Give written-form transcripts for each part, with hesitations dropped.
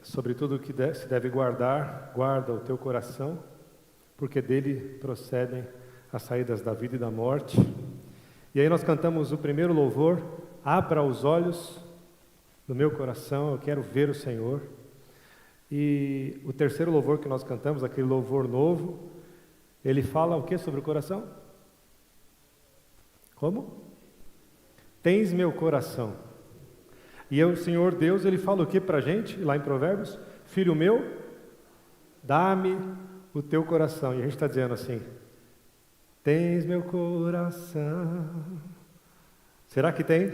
sobre tudo o que se deve guardar, guarda o teu coração, porque dele procedem as saídas da vida e da morte. E aí nós cantamos o primeiro louvor, abra os olhos do meu coração, eu quero ver o Senhor. E o terceiro louvor que nós cantamos, aquele louvor novo, ele fala o que sobre o coração? Como? Tens meu coração. E o Senhor Deus, ele fala o que para a gente, lá em Provérbios? Filho meu, dá-me o teu coração. E a gente está dizendo assim, tens meu coração. Será que tem?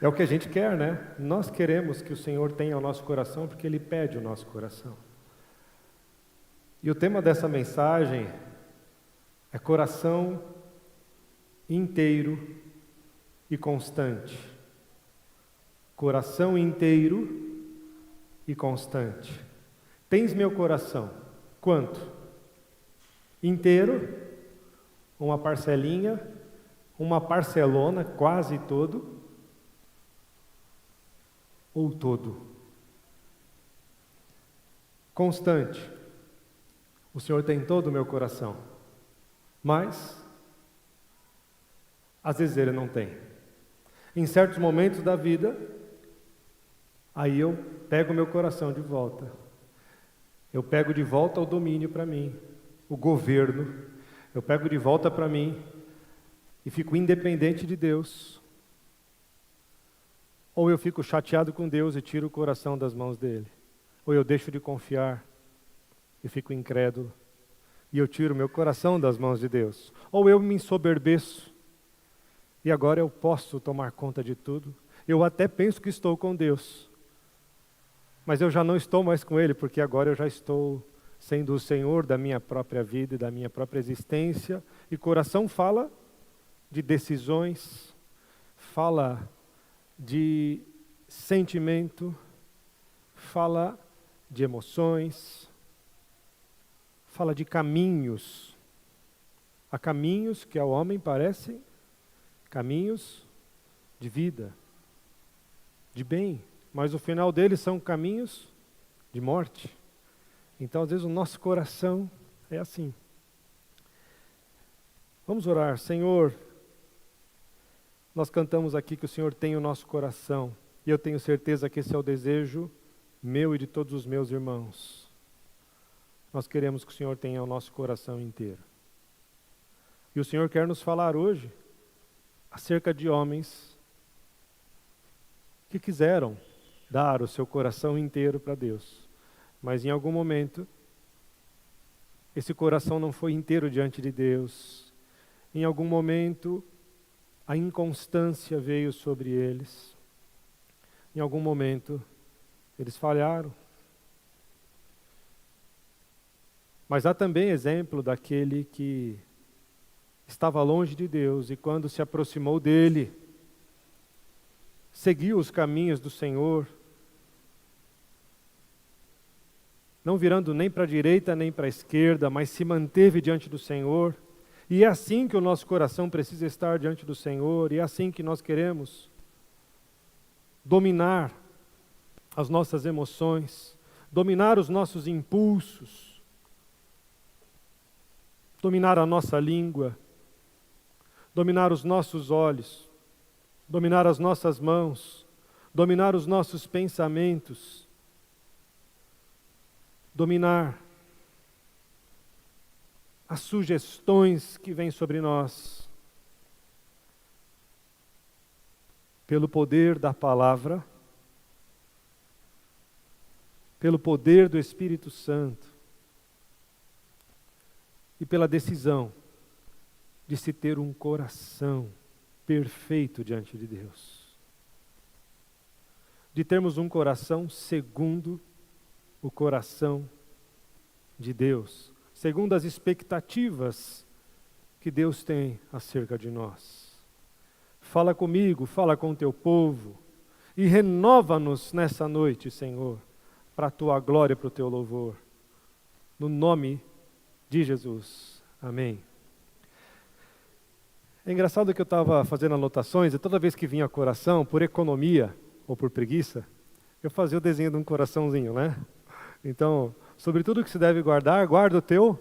É o que a gente quer, né? Nós queremos que o Senhor tenha o nosso coração, porque Ele pede o nosso coração. E o tema dessa mensagem é coração inteiro e constante. Coração inteiro e constante. Tens meu coração. Quanto? Inteiro? Uma parcelinha? Uma parcelona, quase todo? Ou todo? Constante. O Senhor tem todo o meu coração. Mas, às vezes Ele não tem. Em certos momentos da vida, aí eu pego o meu coração de volta. Eu pego de volta o domínio para mim, o governo. Eu pego de volta para mim e fico independente de Deus. Ou eu fico chateado com Deus e tiro o coração das mãos dele. Ou eu deixo de confiar e fico incrédulo. E eu tiro meu coração das mãos de Deus. Ou eu me ensoberbeço. E agora eu posso tomar conta de tudo. Eu até penso que estou com Deus. Mas eu já não estou mais com Ele, porque agora eu já estou sendo o Senhor da minha própria vida e da minha própria existência. E coração fala de decisões, fala de sentimento, fala de emoções, fala de caminhos. Há caminhos que ao homem parecem caminhos de vida, de bem, mas o final deles são caminhos de morte. Então, às vezes, o nosso coração é assim. Vamos orar. Senhor, nós cantamos aqui que o Senhor tem o nosso coração, e eu tenho certeza que esse é o desejo meu e de todos os meus irmãos. Nós queremos que o Senhor tenha o nosso coração inteiro. E o Senhor quer nos falar hoje acerca de homens que quiseram dar o seu coração inteiro para Deus, mas em algum momento esse coração não foi inteiro diante de Deus. Em algum momento a inconstância veio sobre eles. Em algum momento eles falharam. Mas há também exemplo daquele que estava longe de Deus e quando se aproximou dele, seguiu os caminhos do Senhor, não virando nem para a direita nem para a esquerda, mas se manteve diante do Senhor. E é assim que o nosso coração precisa estar diante do Senhor, e é assim que nós queremos dominar as nossas emoções, dominar os nossos impulsos, dominar a nossa língua, dominar os nossos olhos, dominar as nossas mãos, dominar os nossos pensamentos, dominar as sugestões que vêm sobre nós, pelo poder da palavra, pelo poder do Espírito Santo e pela decisão de se ter um coração perfeito diante de Deus. De termos um coração segundo o coração de Deus, segundo as expectativas que Deus tem acerca de nós. Fala comigo, fala com o teu povo e renova-nos nessa noite, Senhor, para a tua glória e para o teu louvor. No nome de Jesus. Amém. É engraçado que eu estava fazendo anotações e toda vez que vinha ao coração, por economia ou por preguiça, eu fazia o desenho de um coraçãozinho, né? Então, sobre tudo que se deve guardar, guarda o teu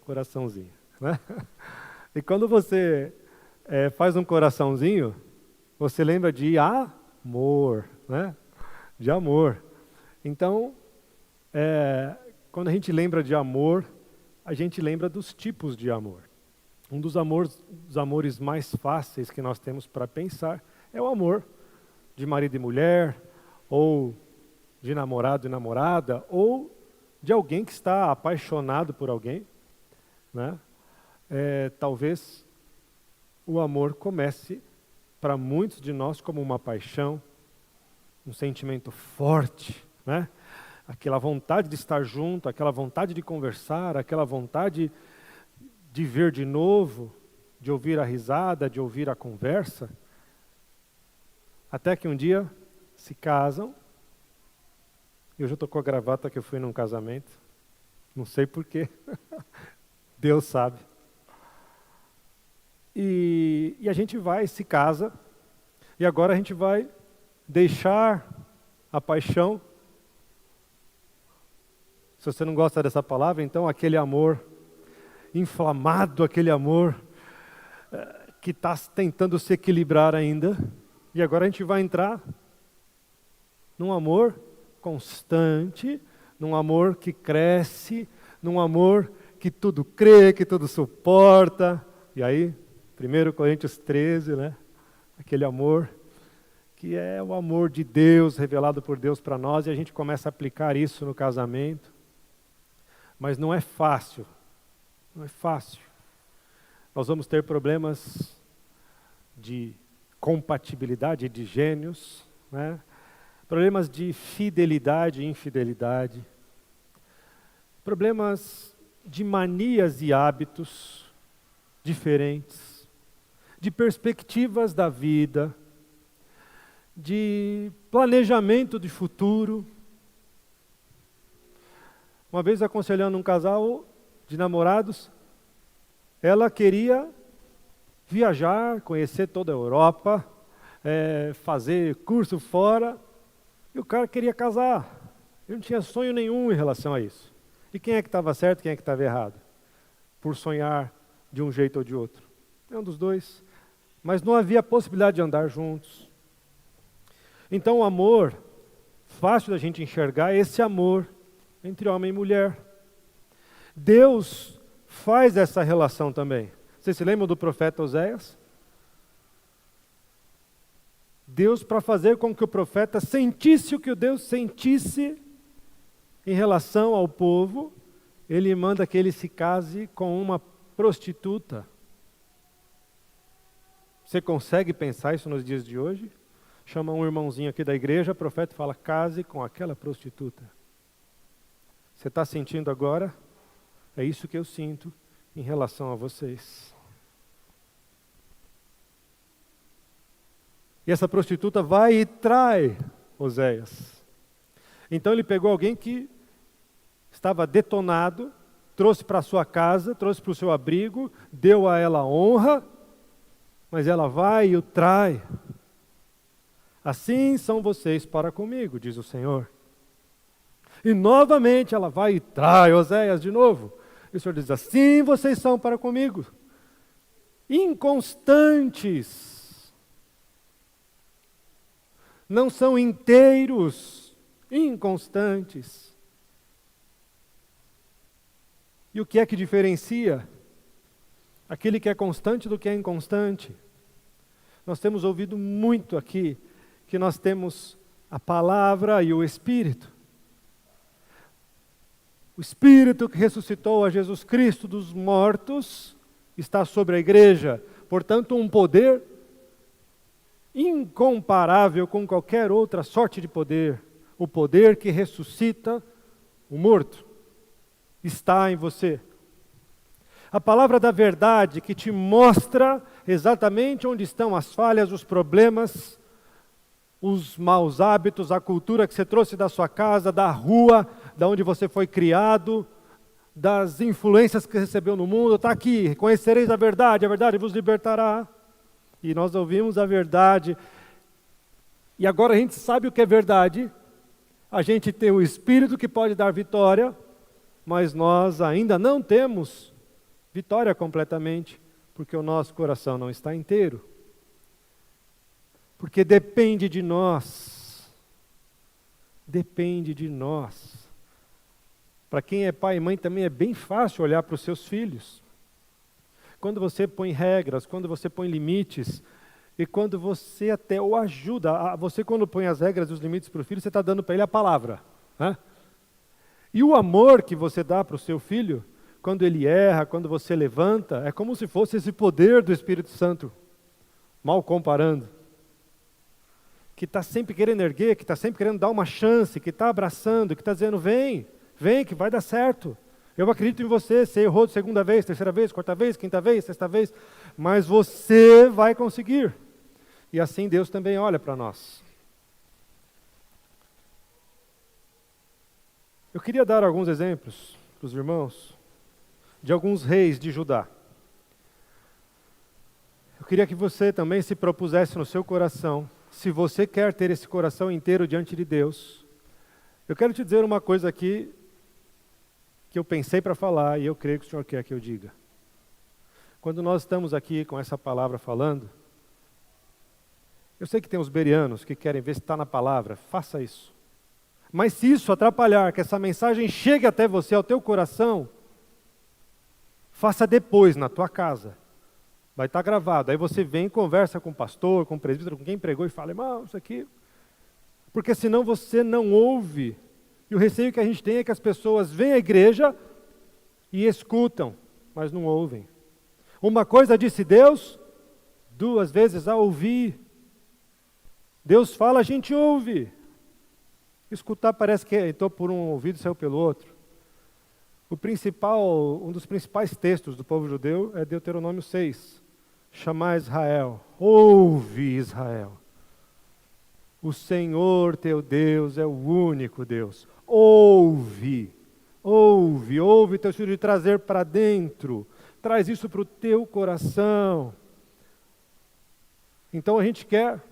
coraçãozinho, né? E quando você faz um coraçãozinho, você lembra de amor, né? De amor. Então, quando a gente lembra de amor, a gente lembra dos tipos de amor. Um dos amores mais fáceis que nós temos para pensar é o amor de marido e mulher, ou de namorado e namorada, ou de alguém que está apaixonado por alguém, né? Talvez o amor comece para muitos de nós como uma paixão, um sentimento forte, né? Aquela vontade de estar junto, aquela vontade de conversar, aquela vontade de ver de novo, de ouvir a risada, de ouvir a conversa, até que um dia se casam. Eu já estou com a gravata que eu fui num casamento, não sei porquê, Deus sabe. E a gente se casa, e agora a gente vai deixar a paixão. Se você não gosta dessa palavra, então aquele amor inflamado, aquele amor que está tentando se equilibrar ainda. E agora a gente vai entrar num amor constante, num amor que cresce, num amor que tudo crê, que tudo suporta. E aí, 1 Coríntios 13, né? Aquele amor que é o amor de Deus, revelado por Deus para nós, e a gente começa a aplicar isso no casamento. Mas não é fácil, não é fácil. Nós vamos ter problemas de compatibilidade de gênios, né? Problemas de fidelidade e infidelidade, problemas de manias e hábitos diferentes, de perspectivas da vida, de planejamento de futuro. Uma vez aconselhando um casal de namorados, ela queria viajar, conhecer toda a Europa, fazer curso fora, e o cara queria casar. Eu não tinha sonho nenhum em relação a isso. E quem é que estava certo, quem é que estava errado? Por sonhar de um jeito ou de outro. É um dos dois. Mas não havia possibilidade de andar juntos. Então o amor, fácil da gente enxergar, é esse amor entre homem e mulher. Deus faz essa relação também. Vocês se lembram do profeta Oséias? Deus, para fazer com que o profeta sentisse o que o Deus sentisse em relação ao povo, ele manda que ele se case com uma prostituta. Você consegue pensar isso nos dias de hoje? Chama um irmãozinho aqui da igreja, o profeta fala, case com aquela prostituta. Você está sentindo agora? É isso que eu sinto em relação a vocês. E essa prostituta vai e trai Oséias. Então ele pegou alguém que estava detonado, trouxe para sua casa, trouxe para o seu abrigo, deu a ela honra, mas ela vai e o trai. Assim são vocês para comigo, diz o Senhor. E novamente ela vai e trai Oséias de novo. E o Senhor diz, assim vocês são para comigo. Inconstantes. Não são inteiros, inconstantes. E o que é que diferencia aquele que é constante do que é inconstante? Nós temos ouvido muito aqui que nós temos a palavra e o Espírito. O Espírito que ressuscitou a Jesus Cristo dos mortos está sobre a igreja, portanto um poder incomparável com qualquer outra sorte de poder. O poder que ressuscita o morto está em você. A palavra da verdade que te mostra exatamente onde estão as falhas, os problemas, os maus hábitos, a cultura que você trouxe da sua casa, da rua, da onde você foi criado, das influências que recebeu no mundo, está aqui. Conhecereis a verdade vos libertará. E nós ouvimos a verdade, e agora a gente sabe o que é verdade, A gente tem o Espírito que pode dar vitória, mas nós ainda não temos vitória completamente, porque o nosso coração não está inteiro. Porque depende de nós. Depende de nós. Para quem é pai e mãe também é bem fácil olhar para os seus filhos. Quando você põe regras, quando você põe limites, e quando você até o ajuda, você quando põe as regras e os limites para o filho, você está dando para ele a palavra. Né? E o amor que você dá para o seu filho, quando ele erra, quando você levanta, é como se fosse esse poder do Espírito Santo, mal comparando, que está sempre querendo erguer, que está sempre querendo dar uma chance, que está abraçando, que está dizendo, vem que vai dar certo. Eu acredito em você, você errou segunda vez, terceira vez, quarta vez, quinta vez, sexta vez, mas você vai conseguir. E assim Deus também olha para nós. Eu queria dar alguns exemplos para os irmãos de alguns reis de Judá. Eu queria que você também se propusesse no seu coração, se você quer ter esse coração inteiro diante de Deus. Eu quero te dizer uma coisa aqui que eu pensei para falar e eu creio que o Senhor quer que eu diga. Quando nós estamos aqui com essa palavra falando, eu sei que tem os bereanos que querem ver se está na palavra, faça isso. Mas se isso atrapalhar, que essa mensagem chegue até você, ao teu coração, faça depois, na tua casa. Vai estar gravado. Aí você vem, conversa com o pastor, com o presbítero, com quem pregou e fala, irmão, isso aqui... Porque senão você não ouve. E o receio que a gente tem é que as pessoas vêm à igreja e escutam, mas não ouvem. Uma coisa disse Deus, duas vezes a ouvir. Deus fala, a gente ouve. Escutar parece que entrou por um ouvido e saiu pelo outro. Um dos principais textos do povo judeu é Deuteronômio 6. Chamar Israel, ouve Israel. O Senhor teu Deus é o único Deus. Ouve teu filho de trazer para dentro. Traz isso para o teu coração. Então a gente quer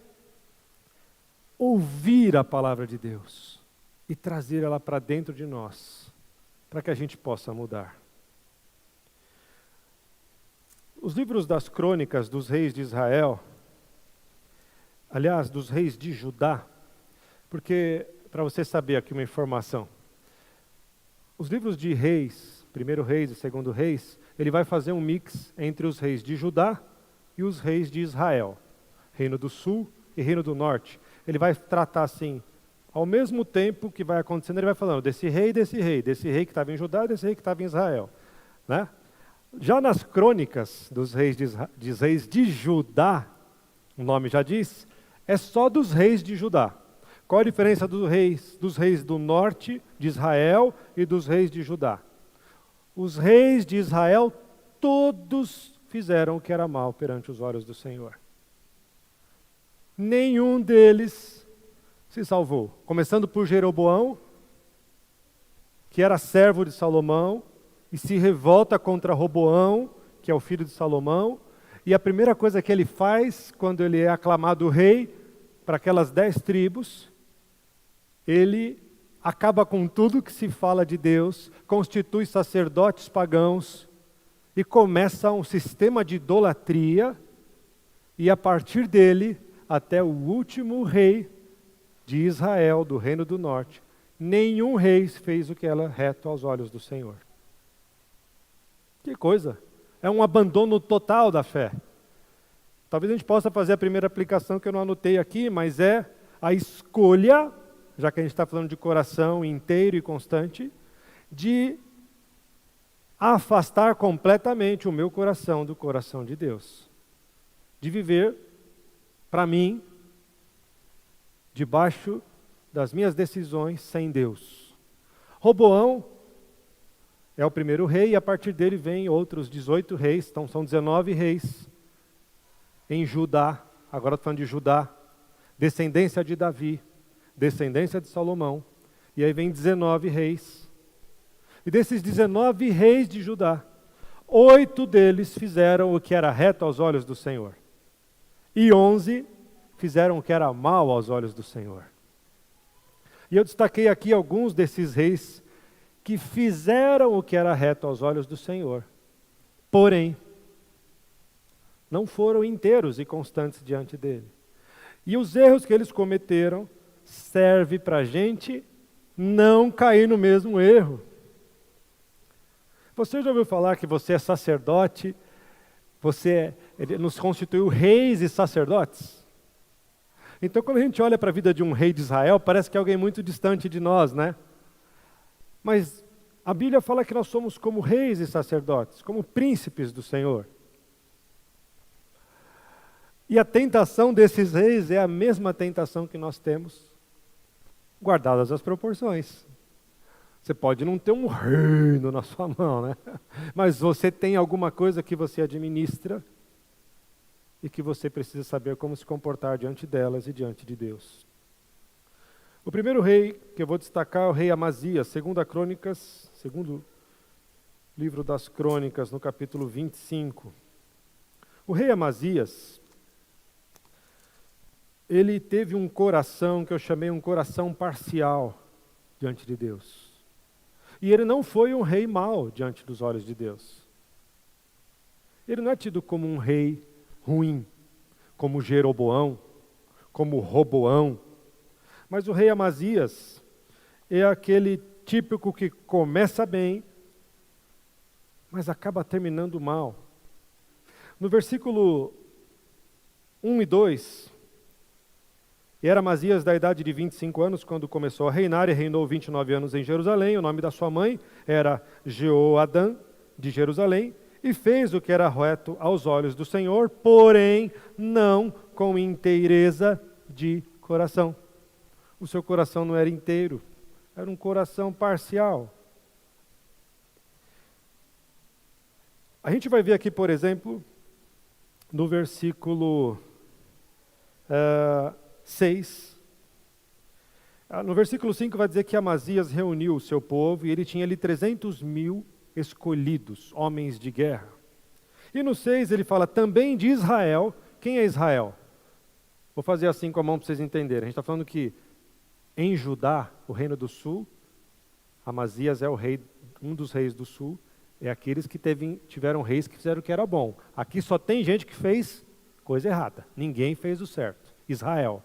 ouvir a palavra de Deus e trazer ela para dentro de nós, para que a gente possa mudar. Os livros das crônicas dos reis de Israel, aliás, dos reis de Judá, porque, para você saber aqui uma informação, os livros de reis, primeiro reis e segundo reis, ele vai fazer um mix entre os reis de Judá e os reis de Israel, reino do sul e reino do norte. Ele vai tratar assim, ao mesmo tempo que vai acontecendo, ele vai falando desse rei que estava em Judá e desse rei que estava em Israel. Né? Já nas crônicas dos reis de Judá, o nome já diz, é só dos reis de Judá. Qual a diferença dos reis do norte de Israel e dos reis de Judá? Os reis de Israel, todos fizeram o que era mal perante os olhos do Senhor. Nenhum deles se salvou. Começando por Jeroboão, que era servo de Salomão, e se revolta contra Roboão, que é o filho de Salomão, e a primeira coisa que ele faz, quando ele é aclamado rei, para aquelas 10 tribos, ele acaba com tudo que se fala de Deus, constitui sacerdotes pagãos, e começa um sistema de idolatria, e a partir dele, até o último rei de Israel, do reino do norte, nenhum rei fez o que era reto aos olhos do Senhor. Que coisa! É um abandono total da fé. Talvez a gente possa fazer a primeira aplicação que eu não anotei aqui, mas é a escolha, já que a gente está falando de coração inteiro e constante, de afastar completamente o meu coração do coração de Deus. De viver, para mim, debaixo das minhas decisões sem Deus. Roboão é o primeiro rei e a partir dele vem outros 18 reis, então são 19 reis em Judá, agora estou falando de Judá, descendência de Davi, descendência de Salomão, e aí vem 19 reis. E desses 19 reis de Judá, 8 deles fizeram o que era reto aos olhos do Senhor. E 11 fizeram o que era mal aos olhos do Senhor. E eu destaquei aqui alguns desses reis que fizeram o que era reto aos olhos do Senhor. Porém, não foram inteiros e constantes diante dele. E os erros que eles cometeram servem para a gente não cair no mesmo erro. Você já ouviu falar que você é sacerdote, ele nos constituiu reis e sacerdotes? Então, quando a gente olha para a vida de um rei de Israel, parece que é alguém muito distante de nós, né? Mas a Bíblia fala que nós somos como reis e sacerdotes, como príncipes do Senhor. E a tentação desses reis é a mesma tentação que nós temos, guardadas as proporções. Você pode não ter um reino na sua mão, né? Mas você tem alguma coisa que você administra e que você precisa saber como se comportar diante delas e diante de Deus. O primeiro rei que eu vou destacar é o rei Amazias, segundo livro das Crônicas, no capítulo 25. O rei Amazias, ele teve um coração que eu chamei um coração parcial diante de Deus. E ele não foi um rei mau diante dos olhos de Deus. Ele não é tido como um rei ruim, como Jeroboão, como Roboão. Mas o rei Amazias é aquele típico que começa bem, mas acaba terminando mal. No versículo 1 e 2, era Amazias da idade de 25 anos quando começou a reinar e reinou 29 anos em Jerusalém. O nome da sua mãe era Jeoadã de Jerusalém e fez o que era reto aos olhos do Senhor, porém não com inteireza de coração. O seu coração não era inteiro, era um coração parcial. A gente vai ver aqui, por exemplo, no versículo 6. No versículo 5 vai dizer que Amazias reuniu o seu povo e ele tinha ali 300.000 escolhidos, homens de guerra. E no 6 ele fala também de Israel. Quem é Israel? Vou fazer assim com a mão para vocês entenderem. A gente está falando que em Judá, o reino do sul, Amazias é o rei, um dos reis do sul, é aqueles que tiveram reis que fizeram o que era bom. Aqui só tem gente que fez coisa errada. Ninguém fez o certo. Israel.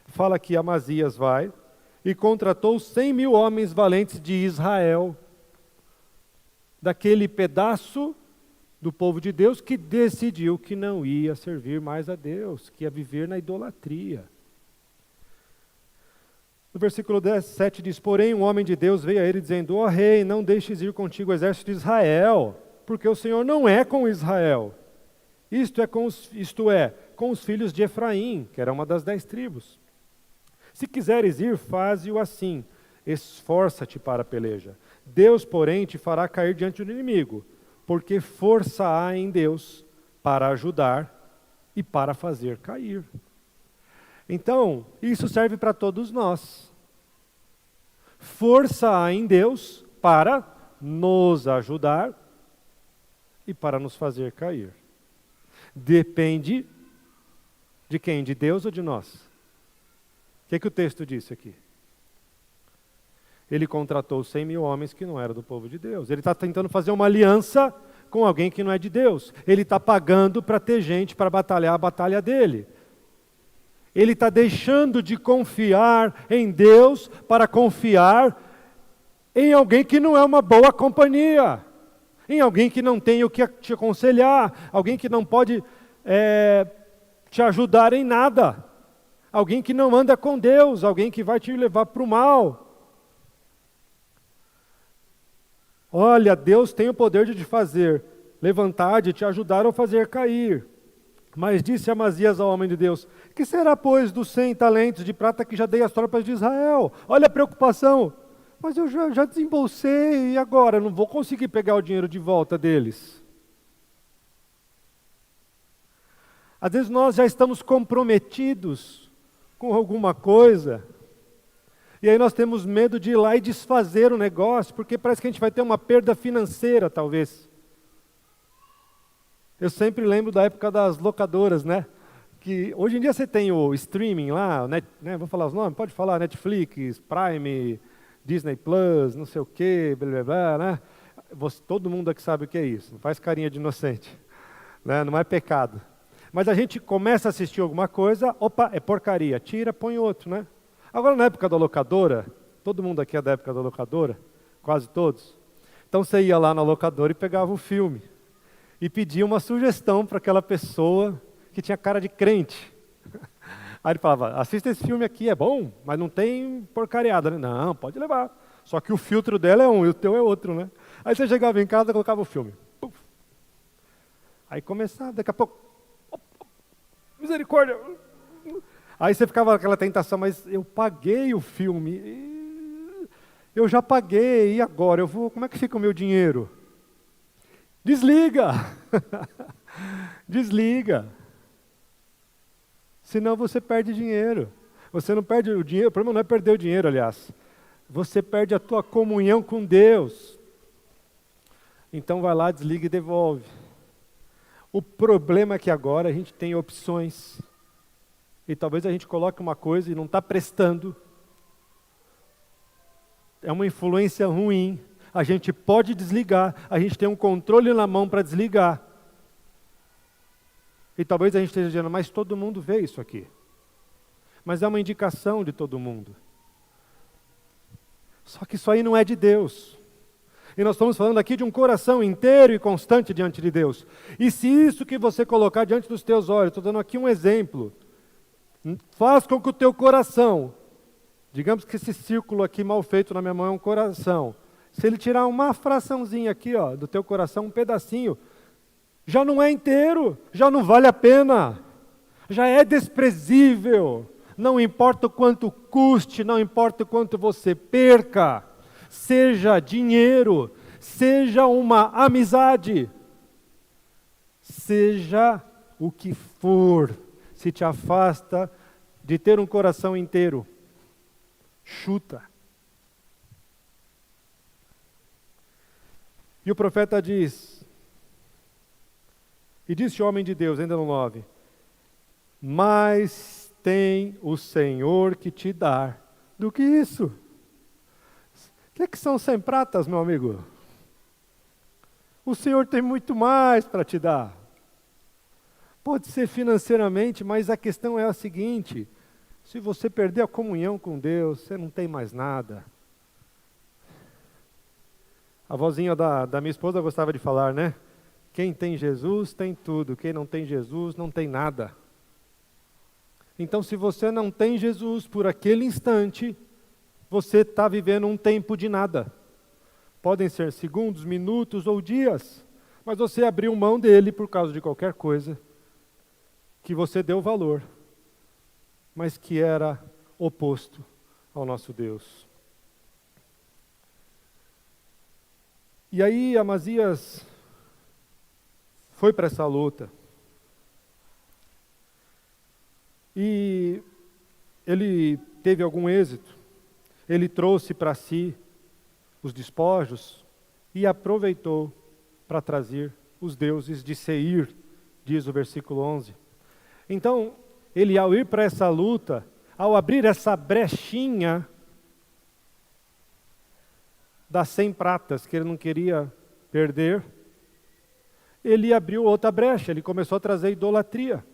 Fala que Amazias vai e contratou 100.000 homens valentes de Israel, daquele pedaço do povo de Deus que decidiu que não ia servir mais a Deus, que ia viver na idolatria. No versículo 17 diz, porém um homem de Deus veio a ele dizendo, ó rei, não deixes ir contigo o exército de Israel, porque o Senhor não é com Israel. Isto é, com os filhos de Efraim, que era uma das 10 tribos. Se quiseres ir, faze-o assim, esforça-te para a peleja. Deus, porém, te fará cair diante do inimigo, porque força há em Deus para ajudar e para fazer cair. Então, isso serve para todos nós. Força há em Deus para nos ajudar e para nos fazer cair. Depende de quem? De Deus ou de nós? O que o texto disse aqui? Ele contratou 100.000 homens que não eram do povo de Deus. Ele está tentando fazer uma aliança com alguém que não é de Deus. Ele está pagando para ter gente para batalhar a batalha dele. Ele está deixando de confiar em Deus para confiar em alguém que não é uma boa companhia. Em alguém que não tem o que te aconselhar. Alguém que não pode te ajudar em nada. Alguém que não anda com Deus. Alguém que vai te levar para o mal. Olha, Deus tem o poder de te fazer levantar, de te ajudar ou fazer cair. Mas disse Amazias ao homem de Deus, que será, pois, dos 100 talentos de prata que já dei às tropas de Israel? Olha a preocupação. Mas eu já desembolsei e agora? Não vou conseguir pegar o dinheiro de volta deles. Às vezes nós já estamos comprometidos com alguma coisa, e aí nós temos medo de ir lá e desfazer o negócio, porque parece que a gente vai ter uma perda financeira, talvez. Eu sempre lembro da época das locadoras, né? que hoje em dia você tem o streaming lá, né, vou falar os nomes, pode falar, Netflix, Prime, Disney Plus, não sei o quê, blá, blá, blá, né? Todo mundo aqui sabe o que é isso, não faz carinha de inocente, né? Não é pecado. Mas a gente começa a assistir alguma coisa, opa, é porcaria, tira, põe outro, né? Agora na época da locadora, todo mundo aqui é da época da locadora, quase todos. Então você ia lá na locadora e pegava o filme e pedia uma sugestão para aquela pessoa que tinha cara de crente. Aí ele falava, assista esse filme aqui, é bom, mas não tem porcariada, né? Não, pode levar. Só que o filtro dela é um e o teu é outro, né? Aí você chegava em casa e colocava o filme. Puf. Aí começava, daqui a pouco, misericórdia. Aí você ficava aquela tentação, mas eu paguei o filme, eu já paguei, e agora? Como é que fica o meu dinheiro? Desliga! Desliga! Senão você perde dinheiro. Você não perde o dinheiro, o problema não é perder o dinheiro, aliás. Você perde a tua comunhão com Deus. Então vai lá, desliga e devolve. O problema é que agora a gente tem opções. E talvez a gente coloque uma coisa e não está prestando. É uma influência ruim. A gente pode desligar. A gente tem um controle na mão para desligar. E talvez a gente esteja dizendo, mas todo mundo vê isso aqui. Mas é uma indicação de todo mundo. Só que isso aí não é de Deus. E nós estamos falando aqui de um coração inteiro e constante diante de Deus. E se isso que você colocar diante dos teus olhos, estou dando aqui um exemplo, faz com que o teu coração, digamos que esse círculo aqui mal feito na minha mão é um coração. Se ele tirar uma fraçãozinha aqui, ó, do teu coração, um pedacinho, já não é inteiro, já não vale a pena, já é desprezível, não importa o quanto custe, não importa o quanto você perca, seja dinheiro, seja uma amizade, seja o que for, se te afasta de ter um coração inteiro, chuta. E o profeta diz, e disse o homem de Deus, ainda no 9, mais tem o Senhor que te dar do que isso. O que são 100 pratas, meu amigo? O Senhor tem muito mais para te dar. Pode ser financeiramente, mas a questão é a seguinte, se você perder a comunhão com Deus, você não tem mais nada. A vozinha da minha esposa gostava de falar, né? Quem tem Jesus tem tudo, quem não tem Jesus não tem nada. Então, se você não tem Jesus por aquele instante, você está vivendo um tempo de nada. Podem ser segundos, minutos ou dias, mas você abriu mão dele por causa de qualquer coisa que você deu valor, mas que era oposto ao nosso Deus. E aí Amazias foi para essa luta. E ele teve algum êxito. Ele trouxe para si os despojos e aproveitou para trazer os deuses de Seir, diz o versículo 11. Então, ele ao ir para essa luta, ao abrir essa brechinha das 100 pratas que ele não queria perder, ele abriu outra brecha, ele começou a trazer idolatria.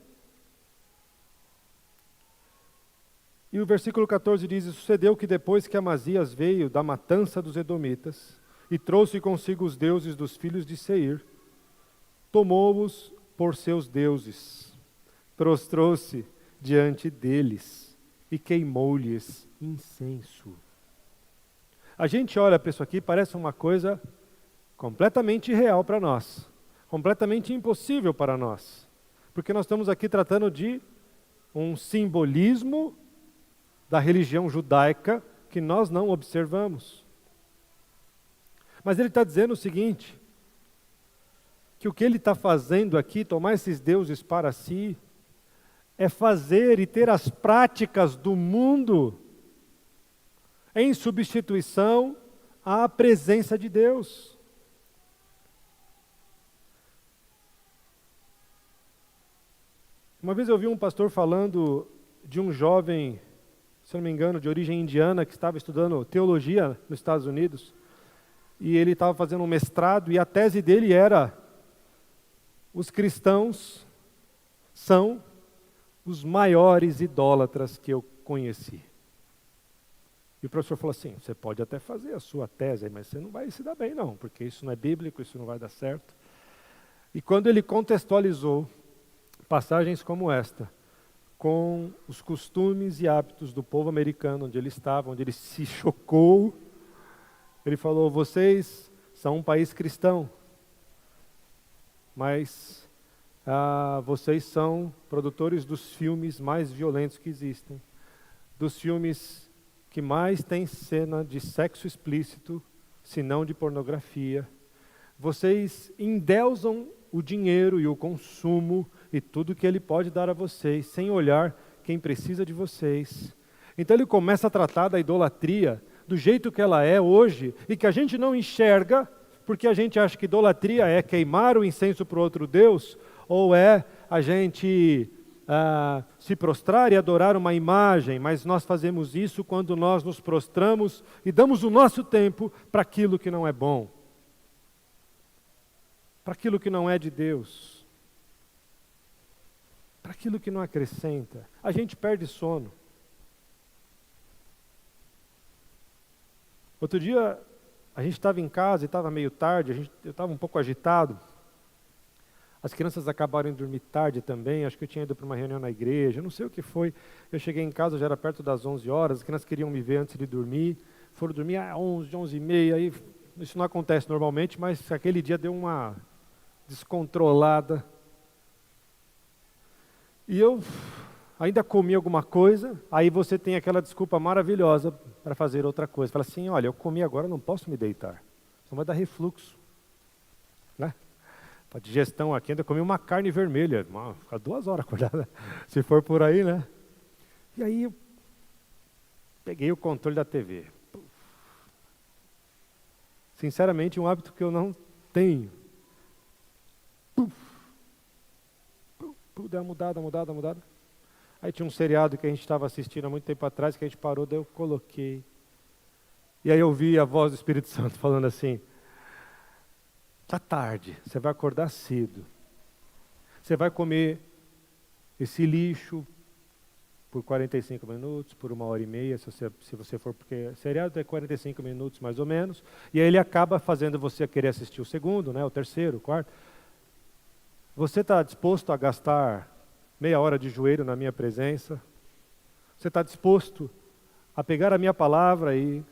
E o versículo 14 diz, sucedeu que depois que Amazias veio da matança dos edomitas, e trouxe consigo os deuses dos filhos de Seir, tomou-os por seus deuses, prostrou-se diante deles, e queimou-lhes incenso. A gente olha para isso aqui, parece uma coisa completamente irreal para nós, completamente impossível para nós, porque nós estamos aqui tratando de um simbolismo da religião judaica que nós não observamos. Mas ele está dizendo o seguinte, que o que ele está fazendo aqui, tomar esses deuses para si, é fazer e ter as práticas do mundo em substituição à presença de Deus. Uma vez eu vi um pastor falando de um jovem, se eu não me engano, de origem indiana, que estava estudando teologia nos Estados Unidos, e ele estava fazendo um mestrado, e a tese dele era: os cristãos são os maiores idólatras que eu conheci. E o professor falou assim: você pode até fazer a sua tese, mas você não vai se dar bem não, porque isso não é bíblico, isso não vai dar certo. E quando ele contextualizou passagens como esta, com os costumes e hábitos do povo americano, onde ele estava, onde ele se chocou, ele falou: vocês são um país cristão, mas vocês são produtores dos filmes mais violentos que existem, dos filmes que mais têm cena de sexo explícito, se não de pornografia. Vocês endeusam o dinheiro e o consumo e tudo que ele pode dar a vocês, sem olhar quem precisa de vocês. Então ele começa a tratar da idolatria do jeito que ela é hoje, e que a gente não enxerga, porque a gente acha que idolatria é queimar o incenso para o outro Deus, ou é a gente se prostrar e adorar uma imagem, mas nós fazemos isso quando nós nos prostramos e damos o nosso tempo para aquilo que não é bom, para aquilo que não é de Deus, para aquilo que não acrescenta. A gente perde sono. Outro dia, a gente estava em casa e estava meio tarde, eu estava um pouco agitado. As crianças acabaram de dormir tarde também, acho que eu tinha ido para uma reunião na igreja, não sei o que foi. Eu cheguei em casa, já era perto das 11 horas, as crianças queriam me ver antes de dormir, foram dormir às 11, 11h30, aí isso não acontece normalmente, mas aquele dia deu uma descontrolada. E eu ainda comi alguma coisa, aí você tem aquela desculpa maravilhosa para fazer outra coisa. Fala assim: olha, eu comi agora, não posso me deitar, senão vai dar refluxo, né? A digestão aqui, ainda comi uma carne vermelha, fica 2 horas acordada, se for por aí, né? E aí eu peguei o controle da TV. Sinceramente, um hábito que eu não tenho. Deu uma mudada. Aí tinha um seriado que a gente estava assistindo há muito tempo atrás, que a gente parou, daí eu coloquei. E aí eu ouvi a voz do Espírito Santo falando assim: está tarde, você vai acordar cedo. Você vai comer esse lixo por 45 minutos, por 1h30, se você for, porque seriado é 45 minutos mais ou menos, e aí ele acaba fazendo você querer assistir o segundo, né, o terceiro, o quarto. Você está disposto a gastar meia hora de joelho na minha presença? Você está disposto a pegar a minha palavra e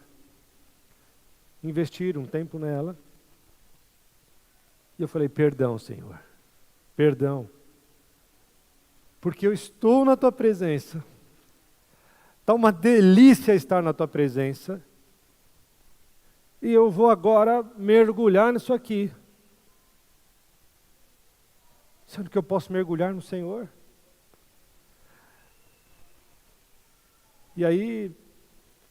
investir um tempo nela? E eu falei: perdão, Senhor, perdão, porque eu estou na Tua presença, está uma delícia estar na Tua presença, e eu vou agora mergulhar nisso aqui. Sendo que eu posso mergulhar no Senhor? E aí,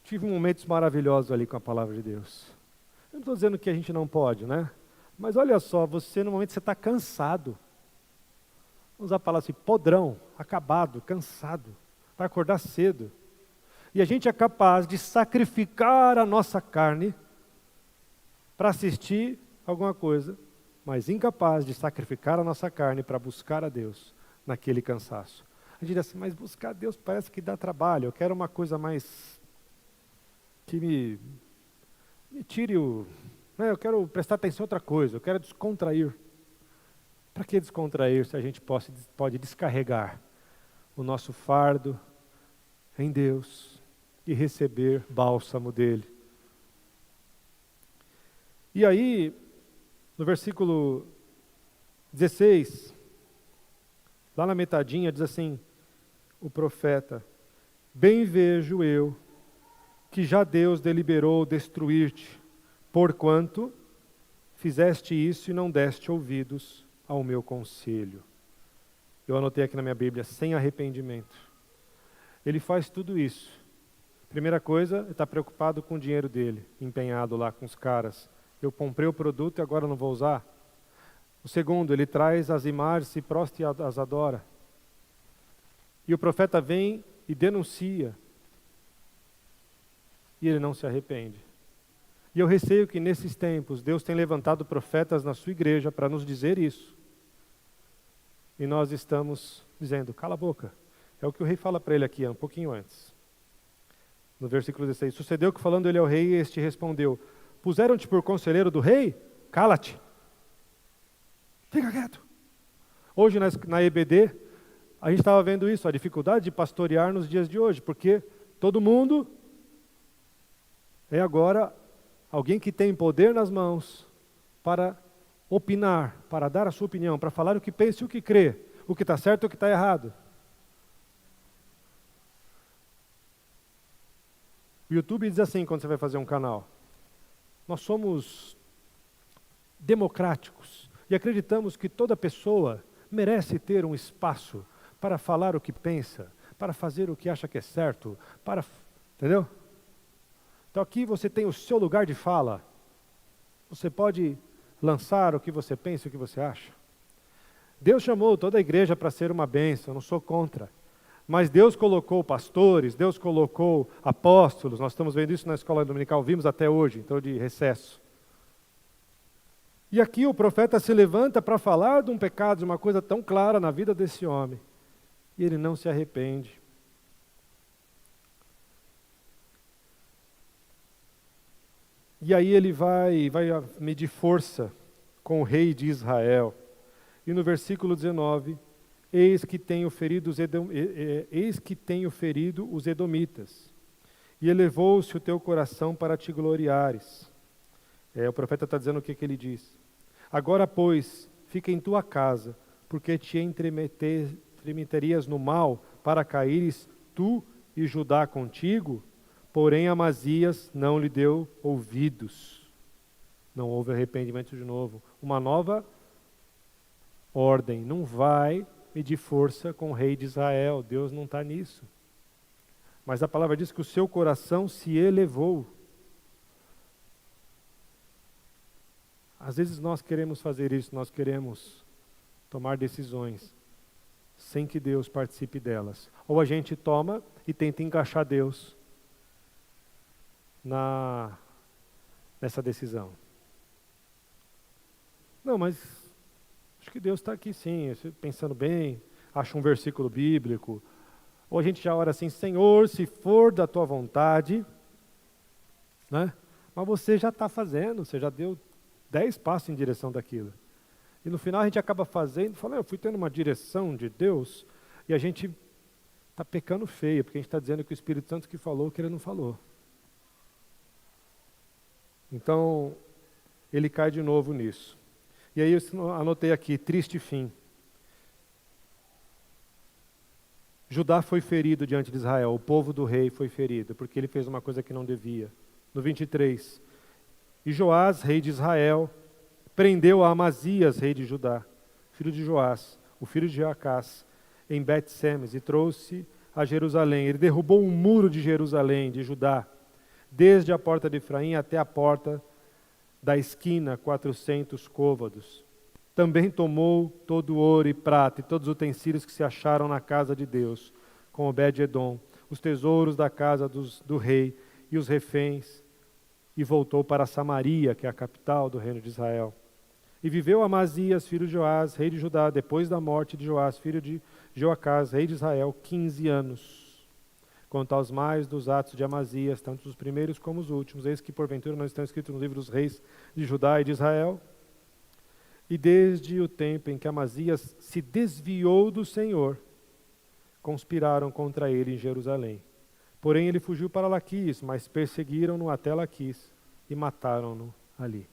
tive momentos maravilhosos ali com a palavra de Deus. Eu não estou dizendo que a gente não pode, né? Mas olha só, você no momento você está cansado. Vamos usar a palavra assim: podrão, acabado, cansado. Vai acordar cedo. E a gente é capaz de sacrificar a nossa carne para assistir alguma coisa, mas incapaz de sacrificar a nossa carne para buscar a Deus naquele cansaço. A gente diz assim: mas buscar a Deus parece que dá trabalho, eu quero uma coisa mais que me tire o... eu quero prestar atenção em outra coisa, eu quero descontrair. Para que descontrair se a gente pode descarregar o nosso fardo em Deus e receber bálsamo dele? E aí, no versículo 16, lá na metadinha, diz assim, o profeta: bem vejo eu que já Deus deliberou destruir-te, porquanto fizeste isso e não deste ouvidos ao meu conselho. Eu anotei aqui na minha Bíblia: sem arrependimento. Ele faz tudo isso. Primeira coisa, ele está preocupado com o dinheiro dele, empenhado lá com os caras. Eu comprei o produto e agora não vou usar. O segundo, ele traz as imagens, se prostra e as adora. E o profeta vem e denuncia, e ele não se arrepende. E eu receio que nesses tempos Deus tem levantado profetas na sua igreja para nos dizer isso. E nós estamos dizendo, cala a boca. É o que o rei fala para ele aqui, um pouquinho antes. No versículo 16, sucedeu que falando ele ao rei, este respondeu, puseram-te por conselheiro do rei? Cala-te. Fica quieto. Hoje na EBD, a gente estava vendo isso, a dificuldade de pastorear nos dias de hoje, porque todo mundo é agora alguém que tem poder nas mãos para opinar, para dar a sua opinião, para falar o que pensa e o que crê, o que está certo e o que está errado. O YouTube diz assim quando você vai fazer um canal, nós somos democráticos e acreditamos que toda pessoa merece ter um espaço para falar o que pensa, para fazer o que acha que é certo, entendeu? Então aqui você tem o seu lugar de fala, você pode lançar o que você pensa e o que você acha. Deus chamou toda a igreja para ser uma bênção, eu não sou contra. Mas Deus colocou pastores, Deus colocou apóstolos, nós estamos vendo isso na escola dominical, vimos até hoje, então de recesso. E aqui o profeta se levanta para falar de um pecado, de uma coisa tão clara na vida desse homem. E ele não se arrepende. E aí ele vai medir força com o rei de Israel. E no versículo 19, eis que tenho ferido os edomitas, e elevou-se o teu coração para te gloriares. O profeta está dizendo o que ele diz. Agora, pois, fica em tua casa, porque te entremeterias no mal para caíres tu e Judá contigo. Porém, Amazias não lhe deu ouvidos. Não houve arrependimento de novo. Uma nova ordem. Não vai medir força com o rei de Israel. Deus não está nisso. Mas a palavra diz que o seu coração se elevou. Às vezes nós queremos fazer isso, nós queremos tomar decisões sem que Deus participe delas. Ou a gente toma e tenta encaixar Deus nessa decisão. Não, mas acho que Deus está aqui sim, pensando bem, acha um versículo bíblico. Ou a gente já ora assim, Senhor, se for da tua vontade, né? Mas você já está fazendo, você já deu 10 passos em direção daquilo. E no final a gente acaba fazendo, fala, eu fui tendo uma direção de Deus, e a gente está pecando feio, porque a gente está dizendo que o Espírito Santo que falou, que ele não falou. Então, ele cai de novo nisso. E aí eu anotei aqui, triste fim. Judá foi ferido diante de Israel, o povo do rei foi ferido, porque ele fez uma coisa que não devia. No 23, e Joás, rei de Israel, prendeu a Amazias, rei de Judá, filho de Joás, o filho de Joacás, em Bet-Semes, e trouxe a Jerusalém. Ele derrubou um muro de Jerusalém, de Judá, desde a porta de Efraim até a porta da esquina, 400 côvados. Também tomou todo o ouro e prata e todos os utensílios que se acharam na casa de Deus, com Obed-edom, os tesouros da casa do rei e os reféns, e voltou para Samaria, que é a capital do reino de Israel. E viveu Amazias, filho de Joás, rei de Judá, depois da morte de Joás, filho de Joacás, rei de Israel, 15 anos. Quanto aos mais dos atos de Amazias, tanto os primeiros como os últimos, eis que porventura não estão escritos no livro dos reis de Judá e de Israel. E desde o tempo em que Amazias se desviou do Senhor, conspiraram contra ele em Jerusalém. Porém ele fugiu para Laquis, mas perseguiram-no até Laquis e mataram-no ali.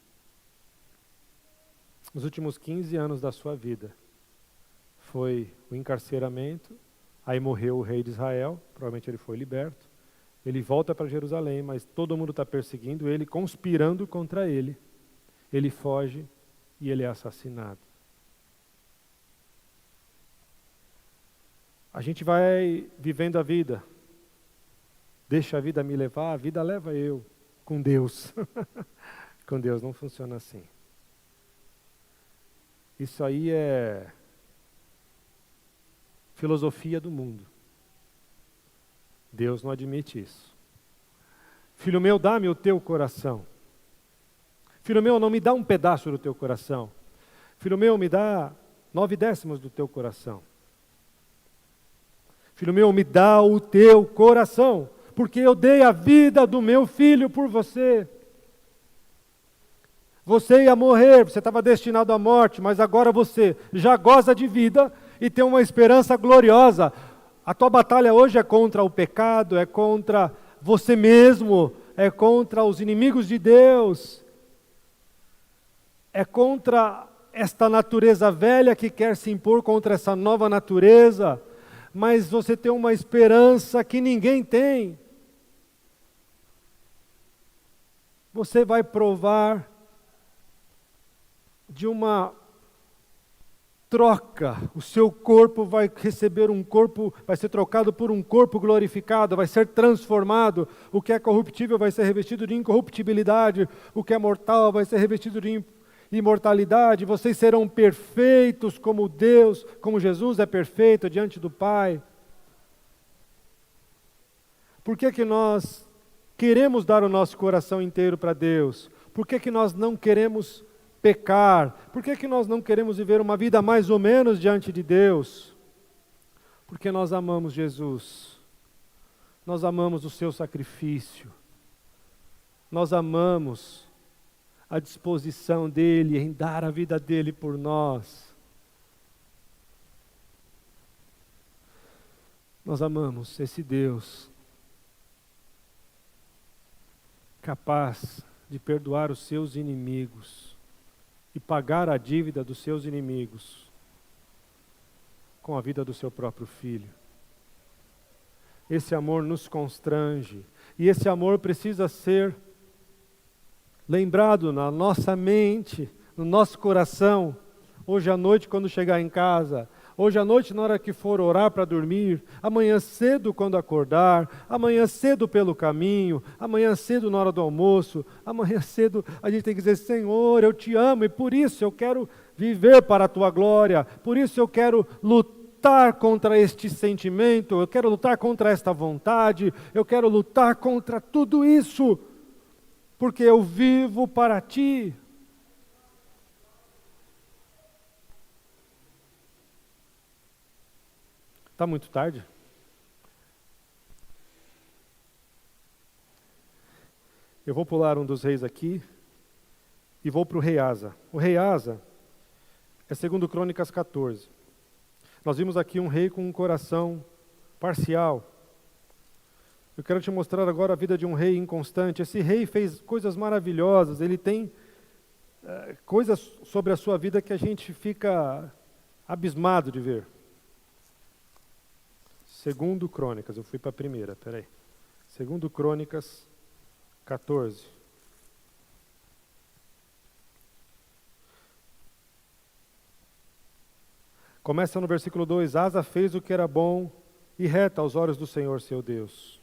Nos últimos 15 anos da sua vida, foi o encarceramento, aí morreu o rei de Israel, provavelmente ele foi liberto, ele volta para Jerusalém, mas todo mundo está perseguindo ele, conspirando contra ele, ele foge e ele é assassinado. A gente vai vivendo a vida, deixa a vida me levar, a vida leva eu, com Deus. Com Deus não funciona assim. Isso aí é filosofia do mundo. Deus não admite isso. Filho meu, dá-me o teu coração. Filho meu, não me dá um pedaço do teu coração. Filho meu, me dá 9/10 do teu coração. Filho meu, me dá o teu coração, porque eu dei a vida do meu filho por você. Você ia morrer, você estava destinado à morte, mas agora você já goza de vida e tem uma esperança gloriosa. A tua batalha hoje é contra o pecado, é contra você mesmo, é contra os inimigos de Deus, é contra esta natureza velha que quer se impor contra essa nova natureza, mas você tem uma esperança que ninguém tem. Você vai provar de uma troca, o seu corpo vai receber um corpo, vai ser trocado por um corpo glorificado, vai ser transformado, o que é corruptível vai ser revestido de incorruptibilidade, o que é mortal vai ser revestido de imortalidade, vocês serão perfeitos como Deus, como Jesus é perfeito diante do Pai. Por que nós queremos dar o nosso coração inteiro para Deus? Por que nós não queremos pecar? Por que nós não queremos viver uma vida mais ou menos diante de Deus? Porque nós amamos Jesus, nós amamos o seu sacrifício, nós amamos a disposição dele em dar a vida dele por nós. Nós amamos esse Deus capaz de perdoar os seus inimigos e pagar a dívida dos seus inimigos com a vida do seu próprio filho. Esse amor nos constrange, e esse amor precisa ser lembrado na nossa mente, no nosso coração, hoje à noite quando chegar em casa, hoje à noite na hora que for orar para dormir, amanhã cedo quando acordar, amanhã cedo pelo caminho, amanhã cedo na hora do almoço, amanhã cedo a gente tem que dizer: Senhor, eu te amo e por isso eu quero viver para a tua glória, por isso eu quero lutar contra este sentimento, eu quero lutar contra esta vontade, eu quero lutar contra tudo isso, porque eu vivo para ti. Está muito tarde? Eu vou pular um dos reis aqui e vou para o rei Asa. O rei Asa é 2 Crônicas 14. Nós vimos aqui um rei com um coração parcial. Eu quero te mostrar agora a vida de um rei inconstante. Esse rei fez coisas maravilhosas, ele tem coisas sobre a sua vida que a gente fica abismado de ver. 2 Crônicas, eu fui para a primeira, peraí. 2 Crônicas 14. Começa no versículo 2, Asa fez o que era bom e reto aos olhos do Senhor seu Deus.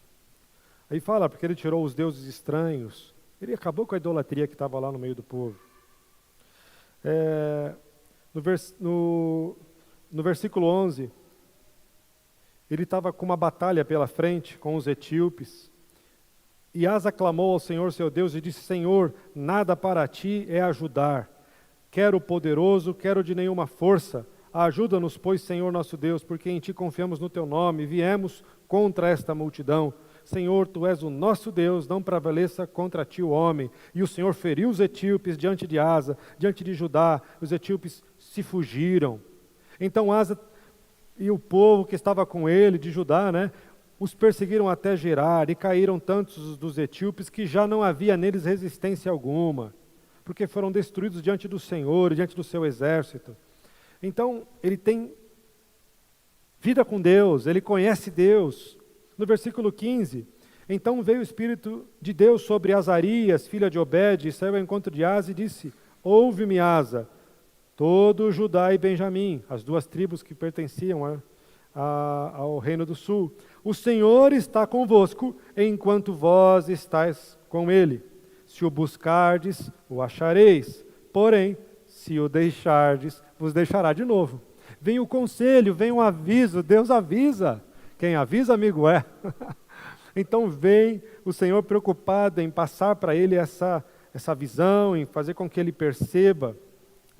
Aí fala, porque ele tirou os deuses estranhos, ele acabou com a idolatria que estava lá no meio do povo. No versículo 11, ele estava com uma batalha pela frente com os etíopes. E Asa clamou ao Senhor seu Deus e disse: Senhor, nada para ti é ajudar. Quero poderoso, quero de nenhuma força. Ajuda-nos, pois, Senhor nosso Deus, porque em ti confiamos no teu nome. Viemos contra esta multidão. Senhor, tu és o nosso Deus, não prevaleça contra ti o homem. E o Senhor feriu os etíopes diante de Asa, diante de Judá. Os etíopes se fugiram. Então Asa e o povo que estava com ele, de Judá, os perseguiram até Gerar, e caíram tantos dos etíopes que já não havia neles resistência alguma, porque foram destruídos diante do Senhor e diante do seu exército. Então, ele tem vida com Deus, ele conhece Deus. No versículo 15, então veio o Espírito de Deus sobre Azarias, filha de Obed, e saiu ao encontro de Asa e disse: Ouve-me, Asa, todo Judá e Benjamim, as duas tribos que pertenciam ao reino do sul. O Senhor está convosco, enquanto vós estáis com ele. Se o buscardes, o achareis. Porém, se o deixardes, vos deixará de novo. Vem o conselho, vem o aviso, Deus avisa. Quem avisa, amigo, é. Então vem o Senhor preocupado em passar para ele essa visão, em fazer com que ele perceba.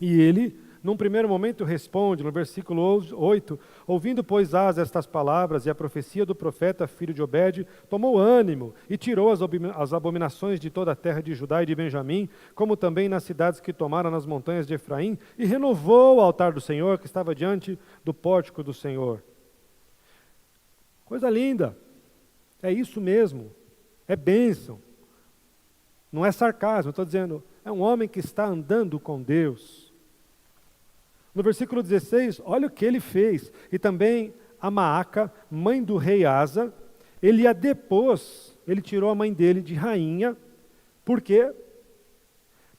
E ele, num primeiro momento, responde, no versículo 8, ouvindo, pois, Asa estas palavras e a profecia do profeta, filho de Obed, tomou ânimo e tirou as abominações de toda a terra de Judá e de Benjamim, como também nas cidades que tomaram nas montanhas de Efraim, e renovou o altar do Senhor, que estava diante do pórtico do Senhor. Coisa linda, é isso mesmo, é bênção. Não é sarcasmo, estou dizendo, é um homem que está andando com Deus. No versículo 16, olha o que ele fez. E também a Maaca, mãe do rei Asa, ele a depôs, ele tirou a mãe dele de rainha. Por quê?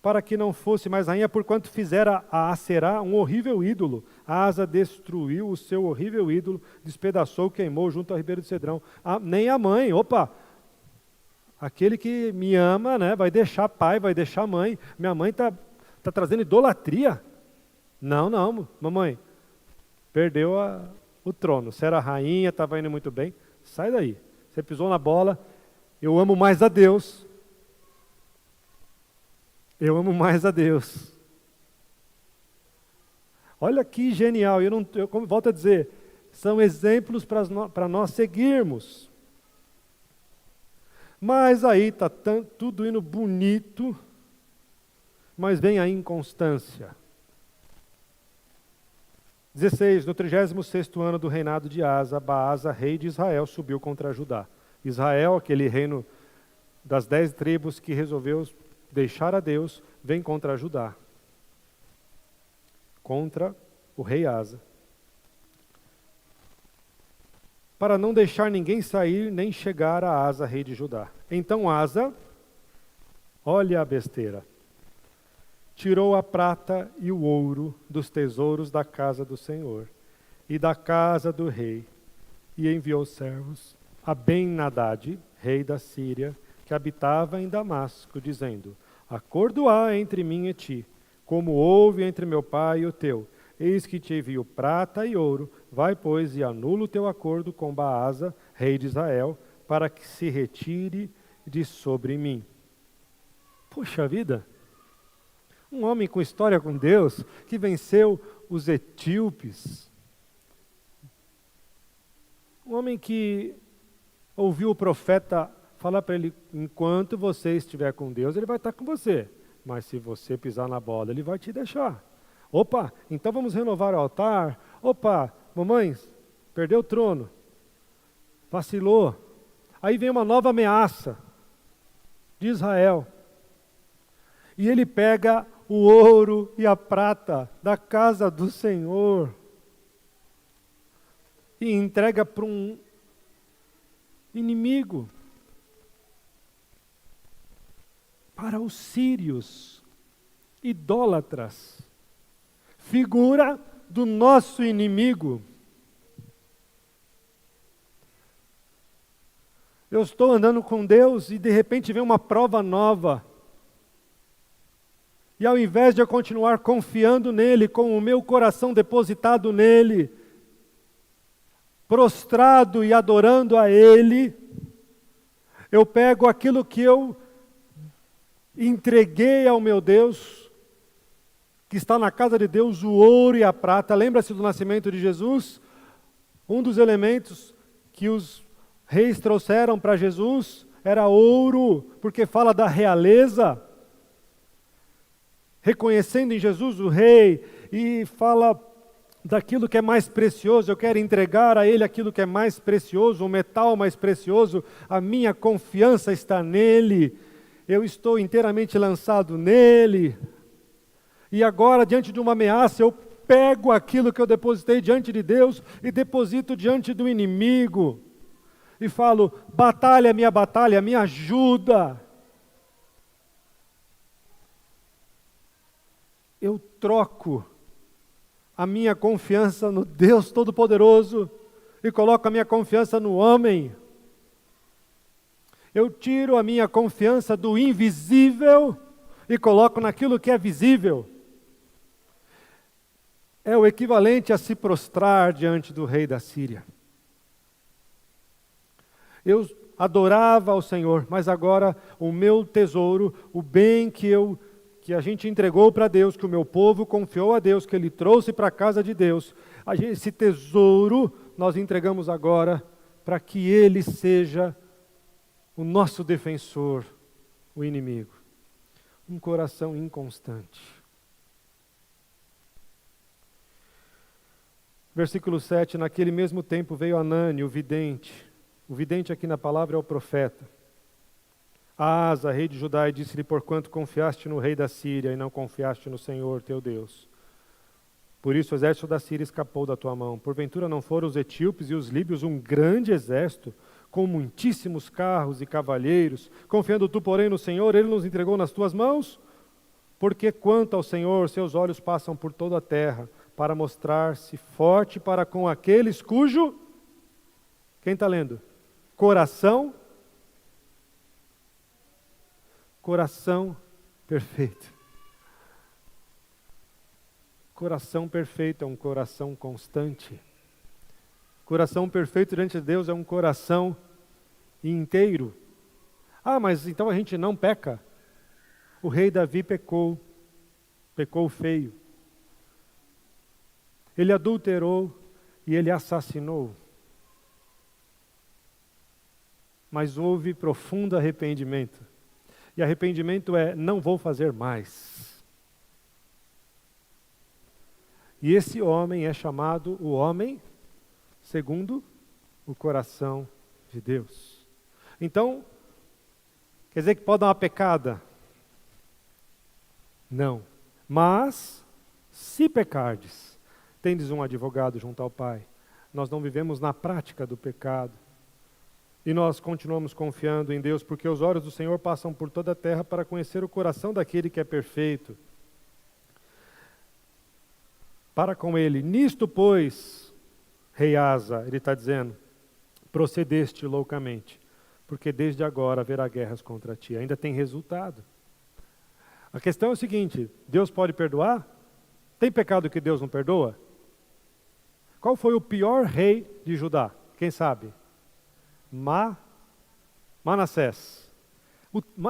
Para que não fosse mais rainha, porquanto fizera a Aserá um horrível ídolo. A Asa destruiu o seu horrível ídolo, despedaçou, queimou junto ao ribeiro de Cedrão. Nem a mãe, aquele que me ama, né, vai deixar pai, vai deixar mãe. Minha mãe está trazendo idolatria. Não, mamãe, perdeu o trono. Você era rainha, estava indo muito bem, sai daí. Você pisou na bola, eu amo mais a Deus. Eu amo mais a Deus. Olha que genial, eu volto a dizer, são exemplos para nós seguirmos. Mas aí está tudo indo bonito, mas vem a inconstância. 16, no 36º ano do reinado de Asa, Baasa, rei de Israel, subiu contra Judá. Israel, aquele reino das 10 tribos que resolveu deixar a Deus, vem contra Judá. Contra o rei Asa. Para não deixar ninguém sair, nem chegar a Asa, rei de Judá. Então Asa, olha a besteira, tirou a prata e o ouro dos tesouros da casa do Senhor e da casa do rei, e enviou servos a Ben-Hadad, rei da Síria, que habitava em Damasco, dizendo: acordo há entre mim e ti, como houve entre meu pai e o teu. Eis que te envio prata e ouro, vai, pois, e anula o teu acordo com Baasa, rei de Israel, para que se retire de sobre mim. Puxa vida! Um homem com história com Deus, que venceu os etíopes. Um homem que ouviu o profeta falar para ele: enquanto você estiver com Deus, ele vai estar com você. Mas se você pisar na bola, ele vai te deixar. Então vamos renovar o altar. Mamãe, perdeu o trono. Vacilou. Aí vem uma nova ameaça de Israel. E ele pega o ouro e a prata da casa do Senhor e entrega para um inimigo, para os sírios, idólatras, figura do nosso inimigo. Eu estou andando com Deus e de repente vem uma prova nova. E ao invés de eu continuar confiando nele, com o meu coração depositado nele, prostrado e adorando a ele, eu pego aquilo que eu entreguei ao meu Deus, que está na casa de Deus, o ouro e a prata. Lembra-se do nascimento de Jesus? Um dos elementos que os reis trouxeram para Jesus era ouro, porque fala da realeza, reconhecendo em Jesus o rei, e fala daquilo que é mais precioso. Eu quero entregar a ele aquilo que é mais precioso, o metal mais precioso. A minha confiança está nele, eu estou inteiramente lançado nele. E agora, diante de uma ameaça, eu pego aquilo que eu depositei diante de Deus e deposito diante do inimigo. E falo: batalha, me ajuda. Eu troco a minha confiança no Deus Todo-Poderoso e coloco a minha confiança no homem. Eu tiro a minha confiança do invisível e coloco naquilo que é visível. É o equivalente a se prostrar diante do rei da Síria. Eu adorava ao Senhor, mas agora o meu tesouro, o bem que a gente entregou para Deus, que o meu povo confiou a Deus, que ele trouxe para a casa de Deus, esse tesouro nós entregamos agora para que ele seja o nosso defensor, o inimigo. Um coração inconstante. Versículo 7, naquele mesmo tempo veio Anani, o vidente aqui na palavra é o profeta, a Asa, rei de Judá, e disse-lhe, porquanto confiaste no rei da Síria e não confiaste no Senhor teu Deus. Por isso o exército da Síria escapou da tua mão. Porventura não foram os etíopes e os líbios um grande exército, com muitíssimos carros e cavalheiros? Confiando tu, porém, no Senhor, ele nos entregou nas tuas mãos? Porque quanto ao Senhor, seus olhos passam por toda a terra, para mostrar-se forte para com aqueles cujo... Quem está lendo? Coração perfeito. Coração perfeito é um coração constante. Coração perfeito diante de Deus é um coração inteiro. Ah, mas então a gente não peca? O rei Davi pecou feio. Ele adulterou e ele assassinou. Mas houve profundo arrependimento. E arrependimento é, não vou fazer mais. E esse homem é chamado o homem segundo o coração de Deus. Então, quer dizer que pode dar uma pecada? Não. Mas, se pecardes, tendes um advogado junto ao Pai. Nós não vivemos na prática do pecado. E nós continuamos confiando em Deus, porque os olhos do Senhor passam por toda a terra para conhecer o coração daquele que é perfeito. Para com ele, nisto, pois, rei Asa, ele está dizendo, procedeste loucamente, porque desde agora haverá guerras contra ti. Ainda tem resultado. A questão é o seguinte, Deus pode perdoar? Tem pecado que Deus não perdoa? Qual foi o pior rei de Judá? Quem sabe? Manassés.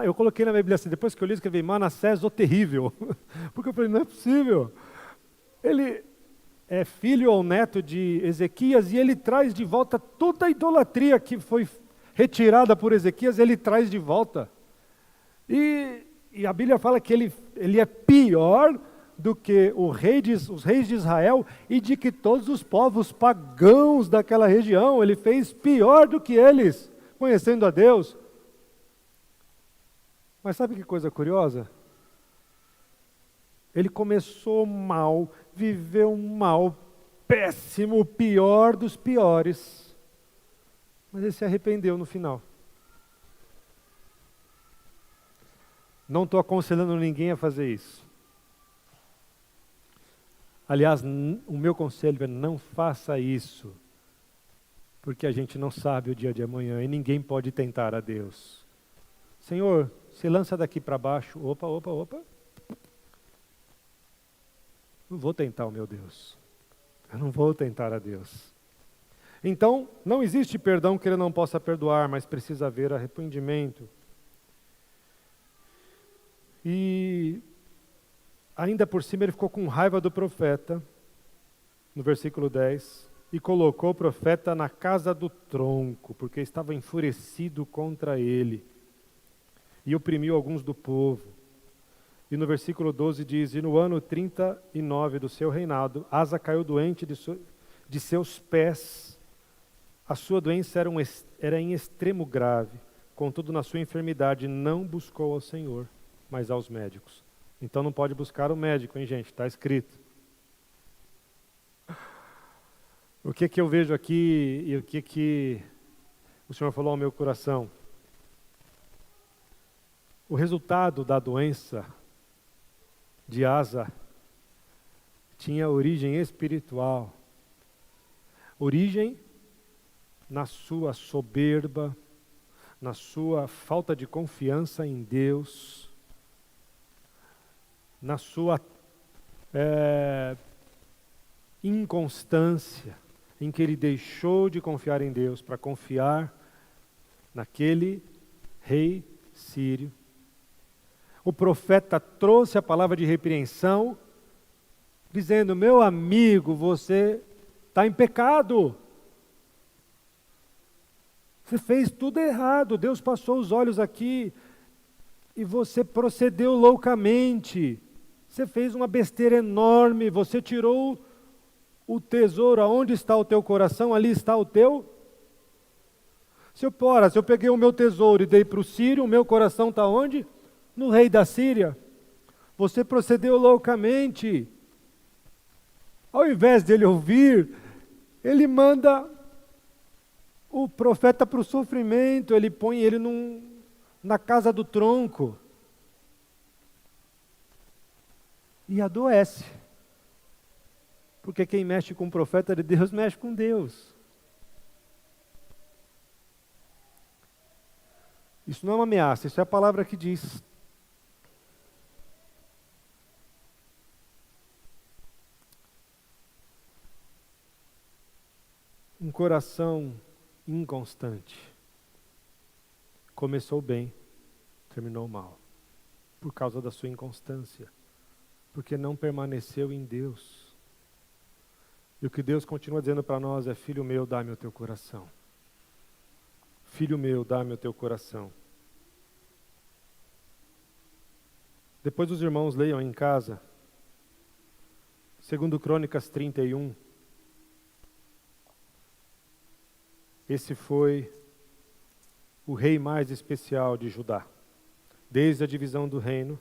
Eu coloquei na minha Bíblia assim, depois que eu li, escrevi Manassés o terrível. Porque eu falei, não é possível. Ele é filho ou neto de Ezequias e ele traz de volta toda a idolatria que foi retirada por Ezequias, ele traz de volta. E a Bíblia fala que ele é pior do que os reis de Israel e de que todos os povos pagãos daquela região. Ele fez pior do que eles, conhecendo a Deus. Mas sabe que coisa curiosa? Ele começou mal, viveu mal, péssimo, o pior dos piores. Mas ele se arrependeu no final. Não estou aconselhando ninguém a fazer isso. Aliás, o meu conselho é não faça isso, porque a gente não sabe o dia de amanhã e ninguém pode tentar a Deus. Senhor, se lança daqui para baixo, opa. Não vou tentar o meu Deus. Eu não vou tentar a Deus. Então, não existe perdão que ele não possa perdoar, mas precisa haver arrependimento. E ainda por cima ele ficou com raiva do profeta, no versículo 10, e colocou o profeta na casa do tronco, porque estava enfurecido contra ele, e oprimiu alguns do povo. E no versículo 12 diz, e no ano 39 do seu reinado, Asa caiu doente de seus pés. A sua doença era em extremo grave, contudo na sua enfermidade não buscou ao Senhor, mas aos médicos. Então não pode buscar o médico, hein, gente? Está escrito. O que eu vejo aqui e o que o Senhor falou ao meu coração? O resultado da doença de Asa tinha origem espiritual. Origem na sua soberba, na sua falta de confiança em Deus, na sua inconstância, em que ele deixou de confiar em Deus para confiar naquele rei sírio. O profeta trouxe a palavra de repreensão, dizendo: meu amigo, você está em pecado. Você fez tudo errado, Deus passou os olhos aqui e você procedeu loucamente. Você fez uma besteira enorme, você tirou o tesouro. Aonde está o teu coração, ali está o teu. Se eu peguei o meu tesouro e dei para o sírio, o meu coração está onde? No rei da Síria. Você procedeu loucamente. Ao invés dele ouvir, ele manda o profeta para o sofrimento, ele põe ele na casa do tronco. E adoece. Porque quem mexe com o profeta de Deus, mexe com Deus. Isso não é uma ameaça, isso é a palavra que diz. Um coração inconstante. Começou bem, terminou mal. Por causa da sua inconstância. Porque não permaneceu em Deus. E o que Deus continua dizendo para nós é: filho meu, dá-me o teu coração. Filho meu, dá-me o teu coração. Depois os irmãos leiam em casa, 2 Crônicas 31. Esse foi o rei mais especial de Judá, desde a divisão do reino.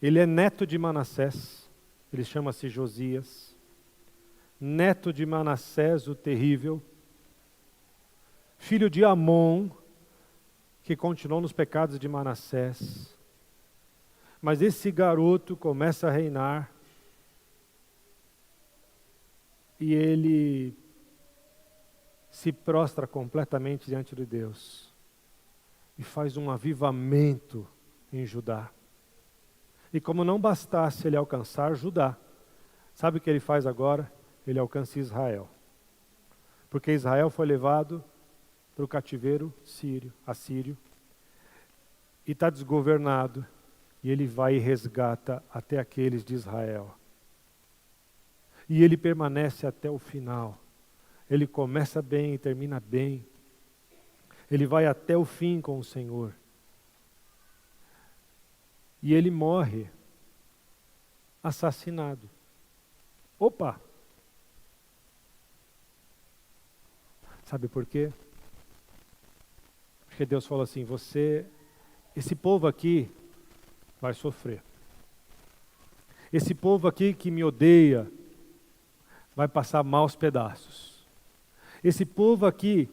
Ele é neto de Manassés, ele chama-se Josias, neto de Manassés o terrível, filho de Amon, que continuou nos pecados de Manassés. Mas esse garoto começa a reinar e ele se prostra completamente diante de Deus e faz um avivamento em Judá. E como não bastasse ele alcançar Judá, sabe o que ele faz agora? Ele alcança Israel. Porque Israel foi levado para o cativeiro assírio, e está desgovernado, e ele vai e resgata até aqueles de Israel. E ele permanece até o final. Ele começa bem e termina bem. Ele vai até o fim com o Senhor. E ele morre assassinado. Opa! Sabe por quê? Porque Deus falou assim: esse povo aqui vai sofrer. Esse povo aqui que me odeia vai passar maus pedaços. Esse povo aqui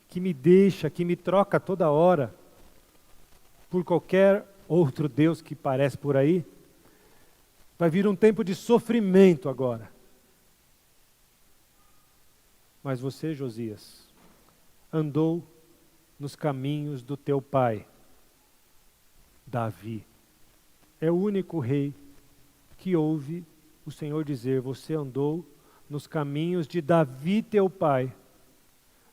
que me deixa, que me troca toda hora por qualquer outro Deus que parece por aí, vai vir um tempo de sofrimento agora. Mas você, Josias, andou nos caminhos do teu pai, Davi. É o único rei que ouve o Senhor dizer: você andou nos caminhos de Davi teu pai,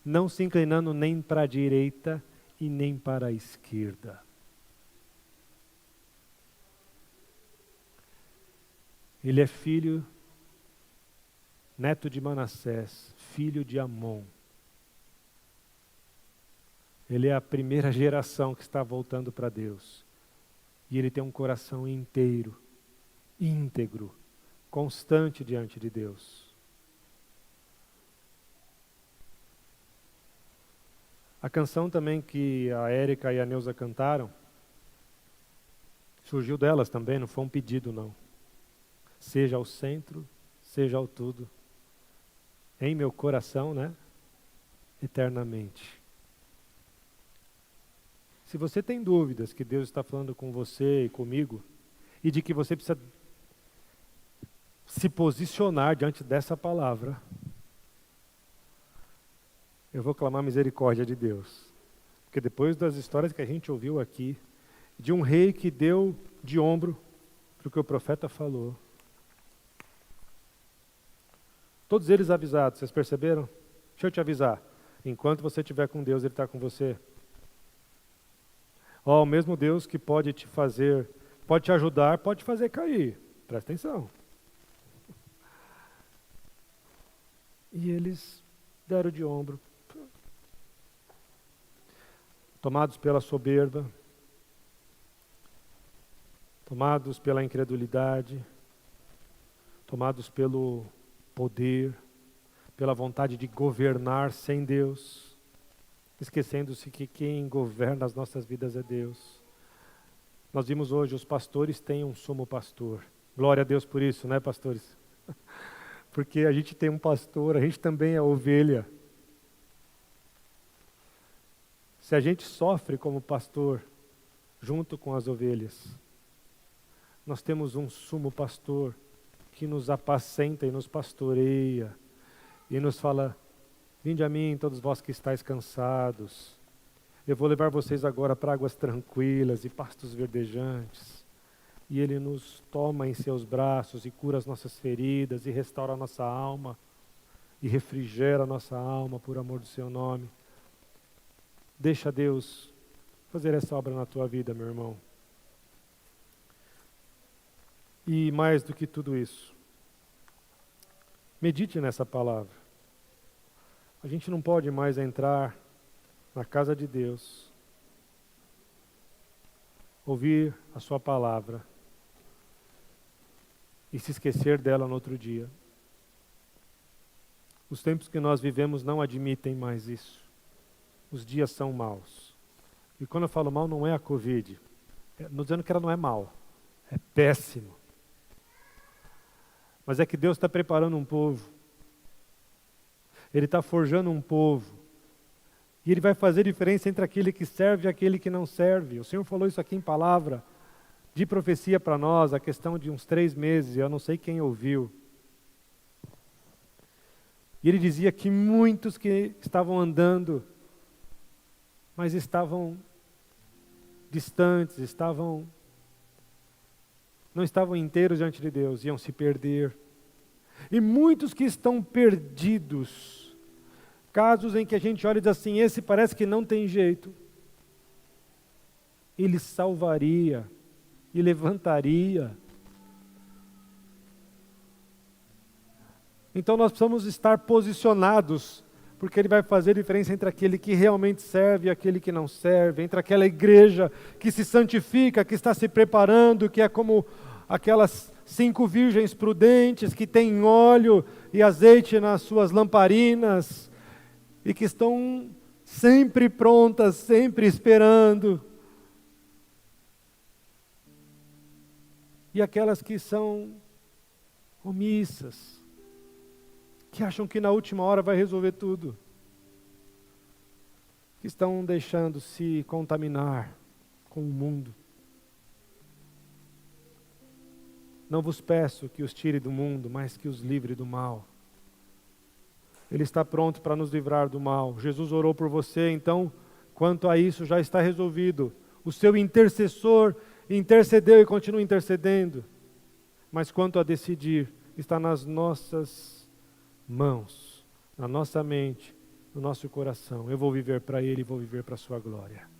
não se inclinando nem para a direita e nem para a esquerda. Ele é filho, neto de Manassés, filho de Amon. Ele é a primeira geração que está voltando para Deus. E ele tem um coração inteiro, íntegro, constante diante de Deus. A canção também que a Érica e a Neuza cantaram, surgiu delas também, não foi um pedido não. Seja o centro, seja o tudo, em meu coração, né? Eternamente. Se você tem dúvidas que Deus está falando com você e comigo, e de que você precisa se posicionar diante dessa palavra, eu vou clamar a misericórdia de Deus. Porque depois das histórias que a gente ouviu aqui, de um rei que deu de ombro para o que o profeta falou, todos eles avisados, vocês perceberam? Deixa eu te avisar, Enquanto você estiver com Deus, Ele está com você. Ó, o mesmo Deus que pode te fazer, pode te ajudar, pode te fazer cair. Presta atenção. E eles deram de ombro. Tomados pela soberba, tomados pela incredulidade, tomados pelo poder, pela vontade de governar sem Deus, esquecendo-se que quem governa as nossas vidas é Deus. Nós vimos hoje, os pastores têm um sumo pastor. Glória a Deus por isso, né, pastores? Porque a gente tem um pastor, a gente também é ovelha. Se a gente sofre como pastor, junto com as ovelhas, nós temos um sumo pastor que nos apacenta e nos pastoreia, e nos fala: vinde a mim, todos vós que estáis cansados, eu vou levar vocês agora para águas tranquilas e pastos verdejantes. E Ele nos toma em seus braços e cura as nossas feridas e restaura a nossa alma e refrigera a nossa alma por amor do seu nome. Deixa Deus fazer essa obra na tua vida, meu irmão. E mais do que tudo isso, medite nessa palavra. A gente não pode mais entrar na casa de Deus, ouvir a sua palavra e se esquecer dela no outro dia. Os tempos que nós vivemos não admitem mais isso. Os dias são maus. E quando eu falo mal, não é a Covid. Não dizendo que ela não é mal. É péssimo. Mas é que Deus está preparando um povo. Ele está forjando um povo. E Ele vai fazer diferença entre aquele que serve e aquele que não serve. O Senhor falou isso aqui em palavra de profecia para nós, a questão de uns 3 meses, eu não sei quem ouviu. E Ele dizia que muitos que estavam andando, mas estavam distantes, não estavam inteiros diante de Deus, iam se perder. E muitos que estão perdidos, casos em que a gente olha e diz assim, esse parece que não tem jeito, Ele salvaria e levantaria. Então nós precisamos estar posicionados, porque Ele vai fazer diferença entre aquele que realmente serve e aquele que não serve, entre aquela igreja que se santifica, que está se preparando, que é como aquelas 5 virgens prudentes que têm óleo e azeite nas suas lamparinas e que estão sempre prontas, sempre esperando. E aquelas que são omissas, que acham que na última hora vai resolver tudo, que estão deixando-se contaminar com o mundo. Não vos peço que os tire do mundo, mas que os livre do mal. Ele está pronto para nos livrar do mal. Jesus orou por você, então, quanto a isso já está resolvido. O seu intercessor intercedeu e continua intercedendo. Mas quanto a decidir, está nas nossas mãos, na nossa mente, no nosso coração. Eu vou viver para Ele e vou viver para a sua glória.